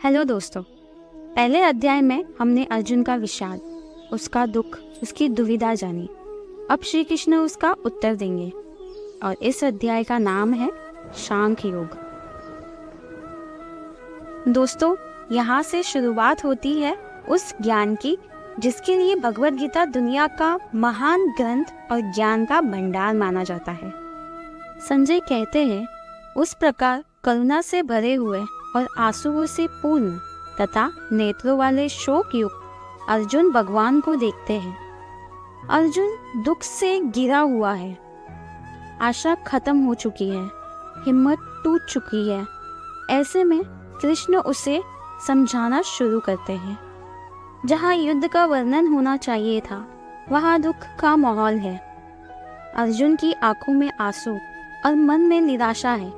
Hello दोस्तों। पहले अध्याय में हमने अर्जुन का विषाद, उसका दुख, उसकी दुविधा जानी। अब श्री कृष्ण उसका उत्तर देंगे और इस अध्याय का नाम है सांख्य योग। दोस्तों, यहाँ से शुरुआत होती है उस ज्ञान की जिसके लिए भगवत गीता दुनिया का महान ग्रंथ और ज्ञान का भंडार माना जाता है। संजय कहते हैं, उस प्रकार करुणा से भरे हुए और आंसुओं से पूर्ण तथा नेत्रों वाले शोक युक्त अर्जुन भगवान को देखते हैं। अर्जुन दुख से घिरा हुआ है, आशा खत्म हो चुकी है, हिम्मत टूट चुकी है। ऐसे में कृष्ण उसे समझाना शुरू करते हैं। जहाँ युद्ध का वर्णन होना चाहिए था, वहाँ दुख का माहौल है। अर्जुन की आंखों में आंसू और मन में निराशा है।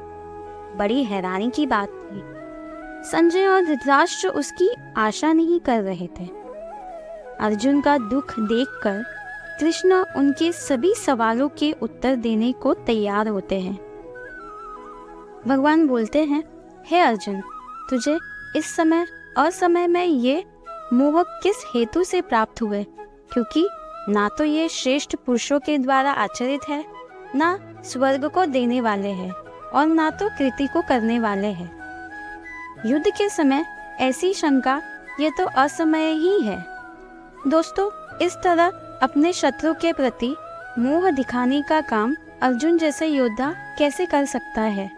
बड़ी हैरानी की बात थी, संजय और धृतराष्ट्र उसकी आशा नहीं कर रहे थे। अर्जुन का दुख देखकर कृष्ण उनके सभी सवालों के उत्तर देने को तैयार होते हैं। भगवान बोलते हैं, हे अर्जुन, तुझे इस समय असमय में ये मोह किस हेतु से प्राप्त हुए? क्योंकि ना तो ये श्रेष्ठ पुरुषों के द्वारा आचरित है, ना स्वर्ग को देने वाले हैं और ना तो कृति को करने वाले हैं। युद्ध के समय ऐसी शंका, ये तो असमय ही है। दोस्तों, इस तरह अपने शत्रु के प्रति मोह दिखाने का काम अर्जुन जैसे योद्धा कैसे कर सकता है?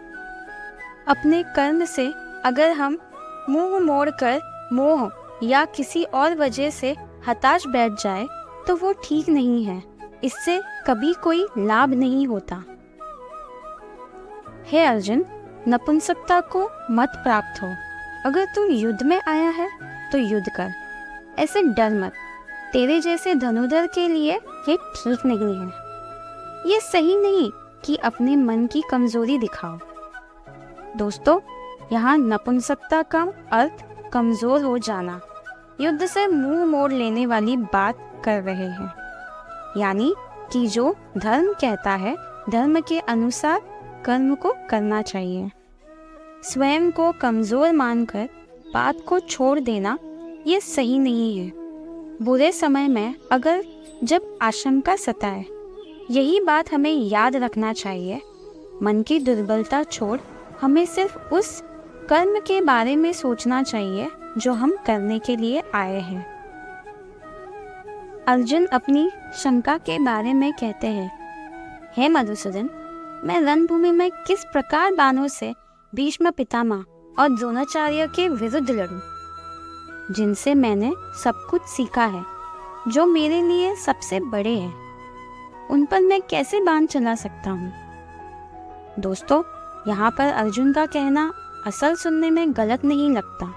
अपने कर्म से अगर हम मुंह मोड़कर मोह या किसी और वजह से हताश बैठ जाए तो वो ठीक नहीं है। इससे कभी कोई लाभ नहीं होता। हे अर्जुन, नपुंसकता को मत प्राप्त हो। अगर तू युद्ध में आया है तो युद्ध कर, ऐसे डर मत। तेरे जैसे धनुर्धर के लिए ये ठीक नहीं है। ये सही नहीं कि अपने मन की कमजोरी दिखाओ। दोस्तों, यहाँ नपुंसकता का अर्थ कमजोर हो जाना, युद्ध से मुंह मोड़ लेने वाली बात कर रहे हैं। यानी कि जो धर्म कहता है, धर्म के अनुसार कर्म को करना चाहिए। स्वयं को कमजोर मानकर बात को छोड़ देना ये सही नहीं है। बुरे समय में अगर जब आशंका सताए, यही बात हमें याद रखना चाहिए। मन की दुर्बलता छोड़ हमें सिर्फ उस कर्म के बारे में सोचना चाहिए जो हम करने के लिए आए हैं। अर्जुन अपनी शंका के बारे में कहते हैं, हे मधुसूदन, मैं रणभूमि में किस प्रकार बाणों से भीष्म पितामह और द्रोणाचार्य के विरुद्ध लड़ूं, जिनसे मैंने सब कुछ सीखा है, जो मेरे लिए सबसे बड़े हैं। उन पर मैं कैसे बाण चला सकता हूँ? दोस्तों, यहाँ पर अर्जुन का कहना असल सुनने में गलत नहीं लगता।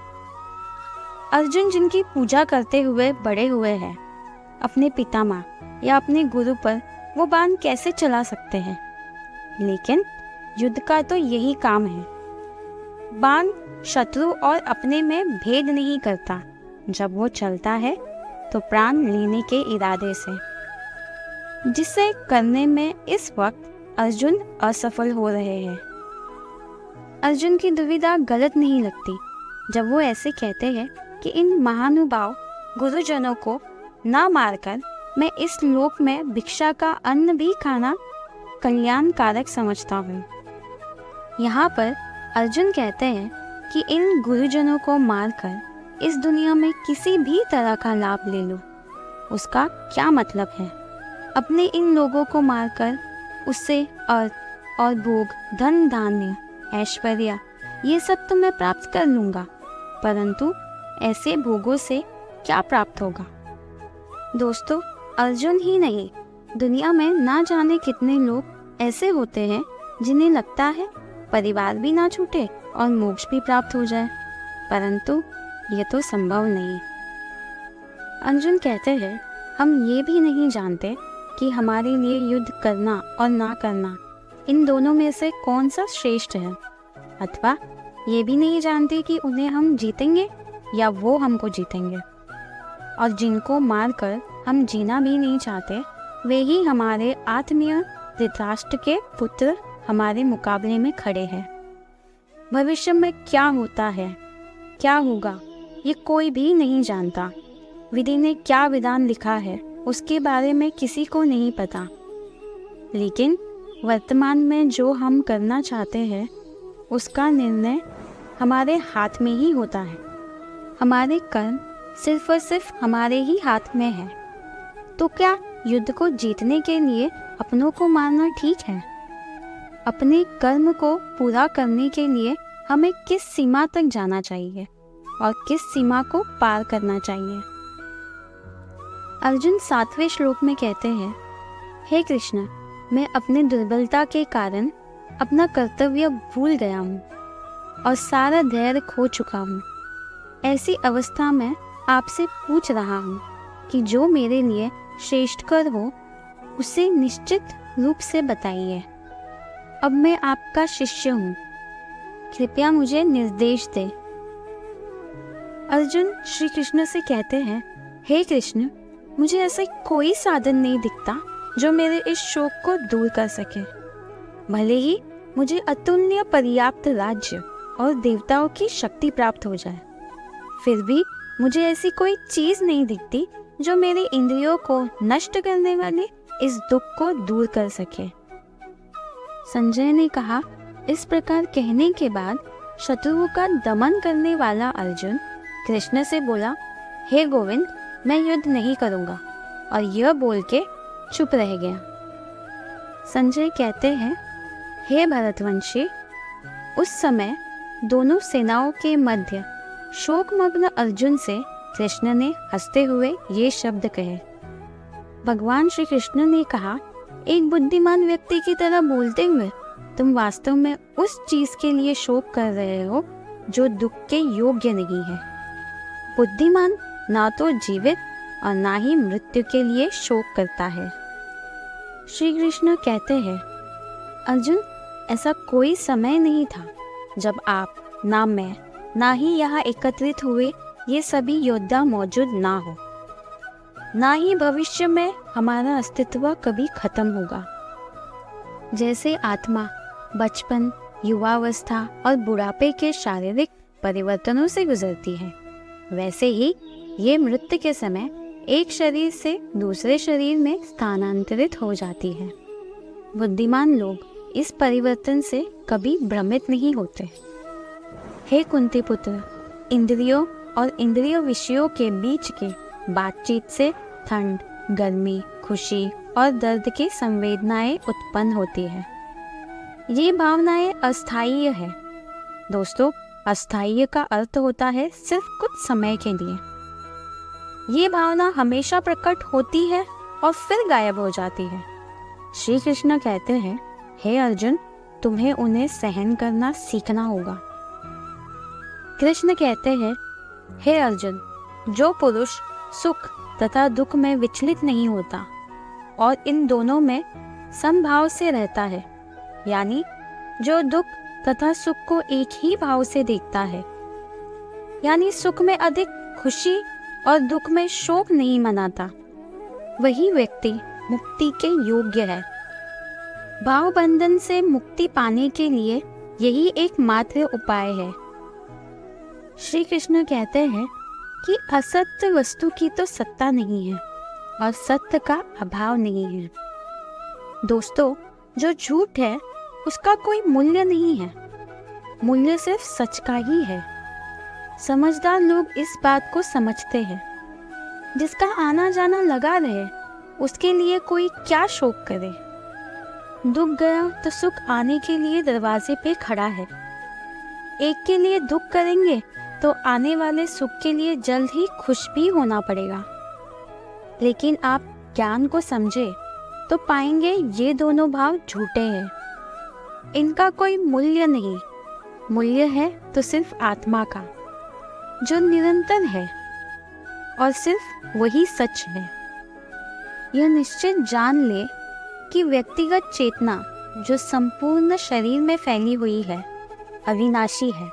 अर्जुन जिनकी पूजा करते हुए बड़े हुए हैं, अपने पितामह या अपने गुरु पर वो बाण कैसे चला सकते हैं? लेकिन युद्ध का तो यही काम है। बाण शत्रु और अपने में भेद नहीं करता। जब वो चलता है तो प्राण लेने के इरादे से, जिसे करने में इस वक्त अर्जुन असफल हो रहे हैं। अर्जुन की दुविधा गलत नहीं लगती जब वो ऐसे कहते हैं कि इन महानुभाव गुरुजनों को ना मारकर मैं इस लोक में भिक्षा का अन्न भी खाना कल्याणकारक समझता हूँ। यहाँ पर अर्जुन कहते हैं कि इन गुरुजनों को मारकर इस दुनिया में किसी भी तरह का लाभ ले लो, उसका क्या मतलब है? अपने इन लोगों को मारकर उससे अर्थ और भोग, धन धान्य, ऐश्वर्य, ये सब तो मैं प्राप्त कर लूँगा, परंतु ऐसे भोगों से क्या प्राप्त होगा? दोस्तों, अर्जुन ही नहीं, दुनिया में ना जाने कितने लोग ऐसे होते हैं जिन्हें लगता है परिवार भी ना छूटे और मोक्ष भी प्राप्त हो जाए, परंतु ये तो संभव नहीं। अर्जुन कहते हैं, हम ये भी नहीं जानते कि हमारे लिए युद्ध करना और ना करना, इन दोनों में से कौन सा श्रेष्ठ है। अथवा ये भी नहीं जानते कि उन्हें हम जीतेंगे या वो हमको जीतेंगे। और जिनको मारकर हम जीना भी नहीं चाहते, वे ही हमारे आत्मीय धृतराष्ट्र के पुत्र हमारे मुकाबले में खड़े हैं। भविष्य में क्या होता है, क्या होगा ये कोई भी नहीं जानता। विधि ने क्या विधान लिखा है उसके बारे में किसी को नहीं पता। लेकिन वर्तमान में जो हम करना चाहते हैं उसका निर्णय हमारे हाथ में ही होता है। हमारे कर्म सिर्फ और सिर्फ हमारे ही हाथ में है। तो क्या युद्ध को जीतने के लिए अपनों को मारना ठीक है? अपने कर्म को पूरा करने के लिए हमें किस सीमा तक जाना चाहिए और किस सीमा को पार करना चाहिए? अर्जुन 7वें श्लोक में कहते हैं, हे कृष्ण, मैं अपने दुर्बलता के कारण अपना कर्तव्य भूल गया हूँ और सारा धैर्य खो चुका हूँ। ऐसी अवस्था में आपसे पूछ रहा हूँ कि जो मेरे लिए श्रेष्ठकर हो उसे निश्चित रूप से बताइए। अब मैं आपका शिष्य हूँ, कृपया मुझे निर्देश दे। अर्जुन श्री कृष्ण से कहते हैं, हे कृष्ण, मुझे ऐसा कोई साधन नहीं दिखता जो मेरे इस शोक को दूर कर सके। भले ही मुझे अतुल्य पर्याप्त राज्य और देवताओं की शक्ति प्राप्त हो जाए, फिर भी मुझे ऐसी कोई चीज नहीं दिखती जो मेरे इंद्रियों को नष्ट करने वाले इस दुख को दूर कर सके। संजय ने कहा, इस प्रकार कहने के बाद शत्रुओं का दमन करने वाला अर्जुन कृष्ण से बोला, हे गोविंद, मैं युद्ध नहीं करूंगा, और यह बोल के चुप रह गया। संजय कहते हैं, हे भरतवंशी, उस समय दोनों सेनाओं के मध्य शोकमग्न अर्जुन से कृष्ण ने हंसते हुए ये शब्द कहे। भगवान श्री कृष्ण ने कहा, एक बुद्धिमान व्यक्ति की तरह बोलते हुए तुम वास्तव में उस चीज के लिए शोक कर रहे हो जो दुख के योग्य नहीं है। बुद्धिमान ना तो जीवित और ना ही मृत्यु के लिए शोक करता है। श्री कृष्ण कहते हैं, अर्जुन, ऐसा कोई समय नहीं था जब आप, ना मैं, ना ही यहाँ एकत्रित हुए ये सभी योद्धा मौजूद ना हो। ना ही भविष्य में हमारा अस्तित्व कभी खत्म होगा। जैसे आत्मा बचपन, युवावस्था और बुढ़ापे के शारीरिक परिवर्तनों से गुजरती है, वैसे ही ये मृत्यु के समय एक शरीर से दूसरे शरीर में स्थानांतरित हो जाती है। बुद्धिमान लोग इस परिवर्तन से कभी भ्रमित नहीं होते। हे कुंती पुत्र, इंद्रियों और इंद्रिय विषयों के बीच के बातचीत से ठंड, गर्मी, खुशी और दर्द की संवेदनाएं उत्पन्न होती है। ये भावनाएं अस्थायी है। दोस्तों, अस्थायी का अर्थ होता है सिर्फ कुछ समय के लिए। ये भावना हमेशा प्रकट होती है और फिर गायब हो जाती है। श्री कृष्ण कहते हैं, हे अर्जुन, तुम्हें उन्हें सहन करना सीखना होगा। कृष्ण कहते हैं, हे अर्जुन, जो पुरुष सुख तथा दुख में विचलित नहीं होता और इन दोनों में समभाव से रहता है, यानी जो दुख तथा सुख को एक ही भाव से देखता है, यानी सुख में अधिक खुशी और दुख में शोक नहीं मनाता, वही व्यक्ति मुक्ति के योग्य है। भाव बंधन से मुक्ति पाने के लिए यही एकमात्र उपाय है। श्री कृष्ण कहते हैं कि असत्य वस्तु की तो सत्ता नहीं है और सत्य का अभाव नहीं है। दोस्तों, जो झूठ है उसका कोई मूल्य नहीं है, मूल्य सिर्फ सच का ही है। समझदार लोग इस बात को समझते हैं। जिसका आना जाना लगा रहे उसके लिए कोई क्या शोक करे। दुख गया तो सुख आने के लिए दरवाजे पे खड़ा है। एक के लिए दुख करेंगे तो आने वाले सुख के लिए जल्द ही खुश भी होना पड़ेगा। लेकिन आप ज्ञान को समझे तो पाएंगे ये दोनों भाव झूठे हैं। इनका कोई मूल्य नहीं। मूल्य है तो सिर्फ आत्मा का, जो निरंतर है, और सिर्फ वही सच है। यह निश्चित जान ले कि व्यक्तिगत चेतना जो संपूर्ण शरीर में फैली हुई है अविनाशी है,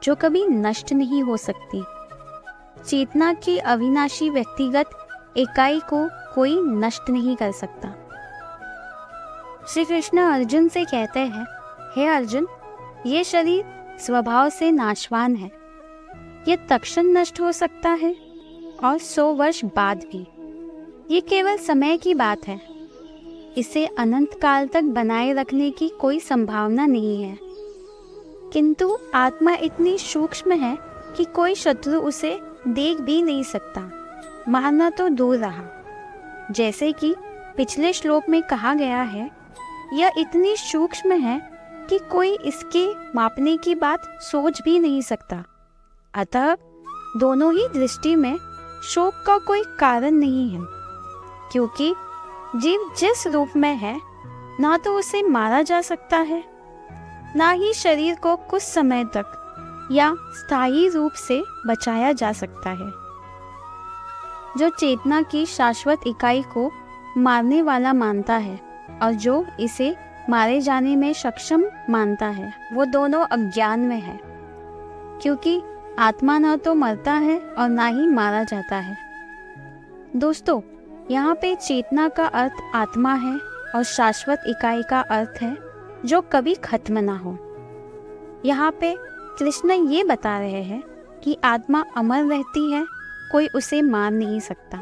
जो कभी नष्ट नहीं हो सकती। चेतना की अविनाशी व्यक्तिगत इकाई को कोई नष्ट नहीं कर सकता। श्री कृष्ण अर्जुन से कहते हैं, हे अर्जुन, ये शरीर स्वभाव से नाशवान है। ये तत्क्षण नष्ट हो सकता है और 100 वर्ष बाद भी। ये केवल समय की बात है। इसे अनंत काल तक बनाए रखने की कोई संभावना नहीं है। किंतु आत्मा इतनी सूक्ष्म है कि कोई शत्रु उसे देख भी नहीं सकता, मारना तो दूर रहा। जैसे कि पिछले श्लोक में कहा गया है, यह इतनी सूक्ष्म है कि कोई इसके मापने की बात सोच भी नहीं सकता। अतः दोनों ही दृष्टि में शोक का कोई कारण नहीं है, क्योंकि जीव जिस रूप में है, ना तो उसे मारा जा सकता है, ना ही शरीर को कुछ समय तक या स्थायी रूप से बचाया जा सकता है। जो चेतना की शाश्वत इकाई को मारने वाला मानता है और जो इसे मारे जाने में सक्षम मानता है, वो दोनों अज्ञान में है, क्योंकि आत्मा ना तो मरता है और ना ही मारा जाता है। दोस्तों, यहाँ पे चेतना का अर्थ आत्मा है और शाश्वत इकाई का अर्थ है जो कभी खत्म ना हो। यहाँ पे कृष्ण ये बता रहे हैं कि आत्मा अमर रहती है, कोई उसे मार नहीं सकता।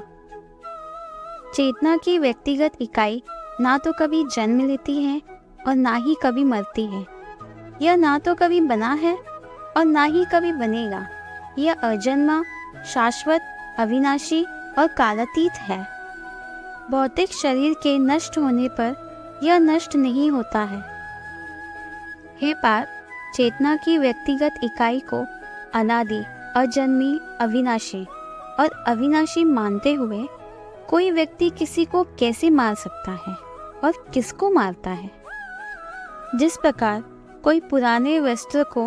चेतना की व्यक्तिगत इकाई ना तो कभी जन्म लेती है और ना ही कभी मरती है। यह ना तो कभी बना है और ना ही कभी बनेगा। यह अजन्मा, शाश्वत, अविनाशी और कालातीत है। भौतिक शरीर के नष्ट होने पर यह नष्ट नहीं होता है। हे पार्थ, चेतना की व्यक्तिगत इकाई को अनादि, अजन्मी, अविनाशी और अविनाशी मानते हुए कोई व्यक्ति किसी को कैसे मार सकता है और किसको मारता है? जिस प्रकार कोई पुराने वस्त्र को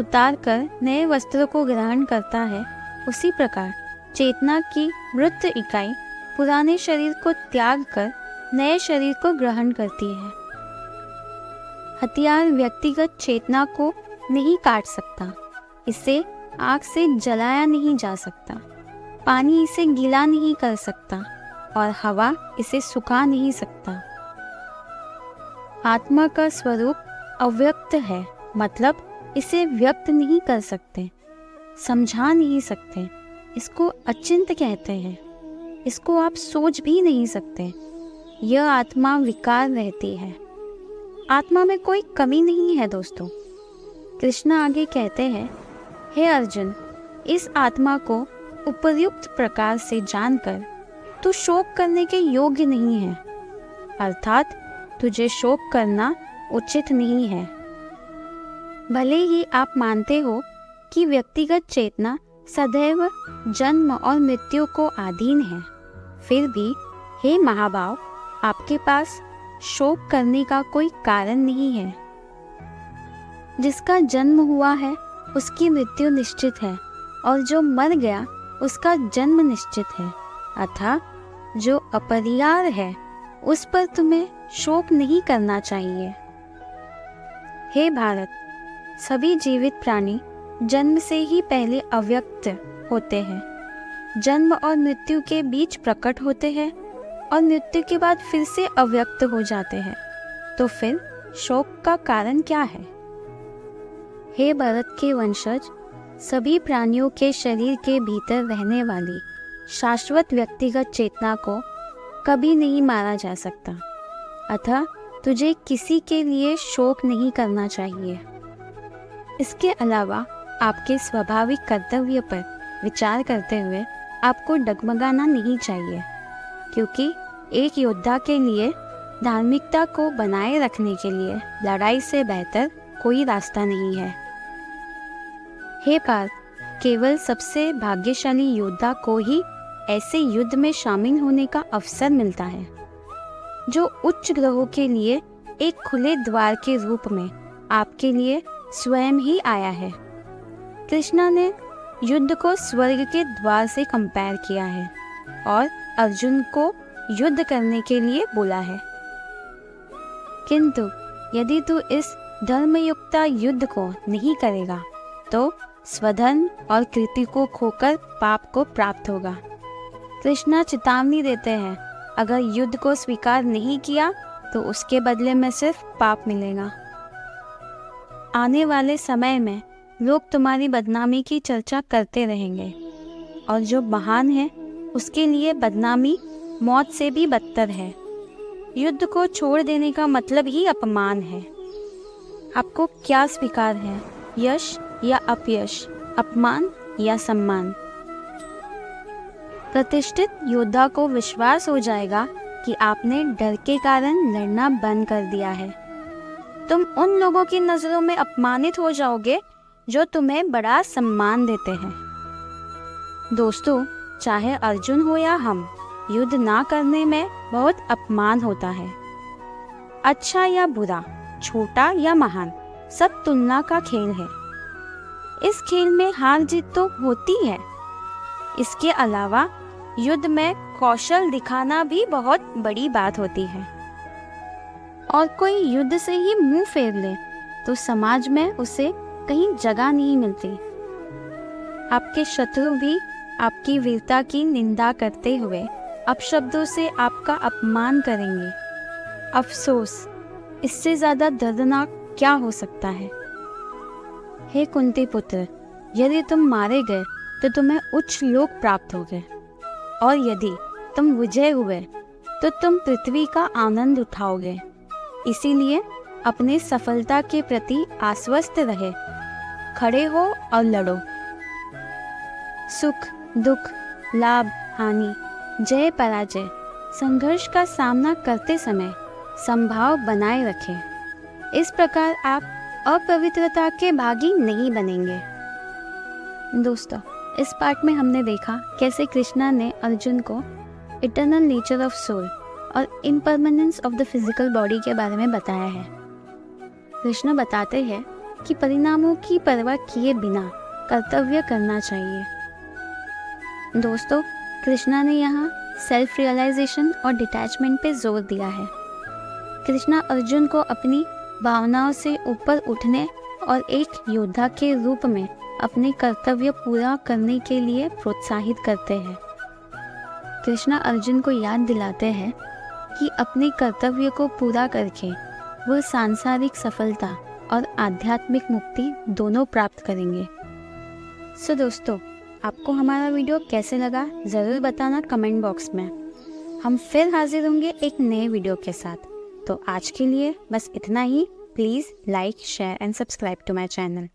उतार कर नए वस्त्र को ग्रहण करता है, उसी प्रकार चेतना की मृत इकाई पुराने शरीर को त्याग कर नए शरीर को ग्रहण करती है। हथियार व्यक्तिगत चेतना को नहीं काट सकता, इसे आग से जलाया नहीं जा सकता, पानी इसे गीला नहीं कर सकता और हवा इसे सुखा नहीं सकता। आत्मा का स्वरूप अव्यक्त है, मतलब इसे व्यक्त नहीं कर सकते, समझा नहीं सकते। इसको अचिंत्य कहते हैं। इसको आप सोच भी नहीं सकते। यह आत्मा विकार रहती है। आत्मा में कोई कमी नहीं है दोस्तों। कृष्ण आगे कहते हैं, हे अर्जुन, इस आत्मा को उपयुक्त प्रकार से जानकर तू शोक करने के योग्य नहीं है, अर्थात तुझे शोक करना उचित नहीं है। भले ही आप मानते हो कि व्यक्तिगत चेतना सदैव जन्म और मृत्यु को अधीन है, फिर भी हे महाभाव, आपके पास शोक करने का कोई कारण नहीं है। जिसका जन्म हुआ है उसकी मृत्यु निश्चित है और जो मर गया उसका जन्म निश्चित है। अतः जो अपरिहार्य है उस पर तुम्हें शोक नहीं करना चाहिए। हे भारत, सभी जीवित प्राणी जन्म से ही पहले अव्यक्त होते हैं, जन्म और मृत्यु के बीच प्रकट होते हैं और मृत्यु के बाद फिर से अव्यक्त हो जाते हैं। तो फिर शोक का कारण क्या है? हे भरत के वंशज, सभी प्राणियों के शरीर के भीतर रहने वाली शाश्वत व्यक्तिगत चेतना को कभी नहीं मारा जा सकता। अतः तुझे किसी के लिए शोक नहीं करना चाहिए। इसके अलावा आपके स्वाभाविक कर्तव्य पर विचार करते हुए आपको डगमगाना नहीं चाहिए, क्योंकि एक योद्धा के लिए धार्मिकता को बनाए रखने के लिए लड़ाई से बेहतर कोई रास्ता नहीं है। हे पार्थ, केवल सबसे भाग्यशाली योद्धा को ही ऐसे युद्ध में शामिल होने का अवसर मिलता है, जो उच्च ग्रहों के लिए एक खुले द्वार के रूप में आपके लिए स्वयं ही आया है। कृष्णा ने युद्ध को स्वर्ग के द्वार से कंपेयर किया है और अर्जुन को युद्ध करने के लिए बोला है। किंतु यदि तू इस धर्मयुक्ता युद्ध को नहीं करेगा तो स्वधर्म और कृति को खोकर पाप को प्राप्त होगा। कृष्णा चेतावनी देते हैं, अगर युद्ध को स्वीकार नहीं किया तो उसके बदले में सिर्फ पाप मिलेगा। आने वाले समय में लोग तुम्हारी बदनामी की चर्चा करते रहेंगे, और जो महान है उसके लिए बदनामी मौत से भी बदतर है। युद्ध को छोड़ देने का मतलब ही अपमान है। आपको क्या स्वीकार है, यश या अपयश, अपमान या सम्मान? प्रतिष्ठित योद्धा को विश्वास हो जाएगा कि आपने डर के कारण लड़ना बंद कर दिया है। तुम उन लोगों की नज़रों में अपमानित हो जाओगे जो तुम्हें बड़ा सम्मान देते हैं। दोस्तों, चाहे अर्जुन हो या हम, युद्ध ना करने में बहुत अपमान होता है। अच्छा या बुरा, छोटा या महान, सब तुलना का खेल है। इस खेल में हार जीत तो होती है। इसके अलावा युद्ध में कौशल दिखाना भी बहुत बड़ी बात होती है। और कोई युद्ध से ही मुंह फेर ले तो समाज में उसे कहीं जगह नहीं मिलती। आपके शत्रु भी आपकी वीरता की निंदा करते हुए अपशब्दों से आपका अपमान करेंगे। अफसोस, इससे ज़्यादा दर्दनाक क्या हो सकता है? हे कुंती पुत्र, यदि तुम मारे गए तो तुम्हें उच्च लोक प्राप्त हो गए, और यदि तुम विजय हुए तो तुम पृथ्वी का आनंद उठाओगे। इसीलिए अपने सफलता के प्रति आश्वस्त रहे, खड़े हो और लड़ो। सुख दुख, लाभ हानि, जय पराजय, संघर्ष का सामना करते समय संभाव बनाए रखें। इस प्रकार आप अपवित्रता के भागी नहीं बनेंगे। दोस्तों, इस पार्ट में हमने देखा कैसे कृष्णा ने अर्जुन को इटर्नल नेचर ऑफ सोल और impermanence of the physical body के बारे में बताया है। कृष्ण बताते हैं कि परिणामों की परवाह किए बिना कर्तव्य करना चाहिए। दोस्तों, कृष्णा ने यहाँ सेल्फ रियलाइजेशन और डिटैचमेंट पे जोर दिया है। कृष्णा अर्जुन को अपनी भावनाओं से ऊपर उठने और एक योद्धा के रूप में अपने कर्तव्य पूरा करने के लिए प्रोत्साहित करते हैं। कृष्णा अर्जुन को याद दिलाते हैं कि अपने कर्तव्य को पूरा करके वह सांसारिक सफलता और आध्यात्मिक मुक्ति दोनों प्राप्त करेंगे। सो दोस्तों, आपको हमारा वीडियो कैसे लगा ज़रूर बताना कमेंट बॉक्स में। हम फिर हाजिर होंगे एक नए वीडियो के साथ। तो आज के लिए बस इतना ही। Please like, share and subscribe to my channel.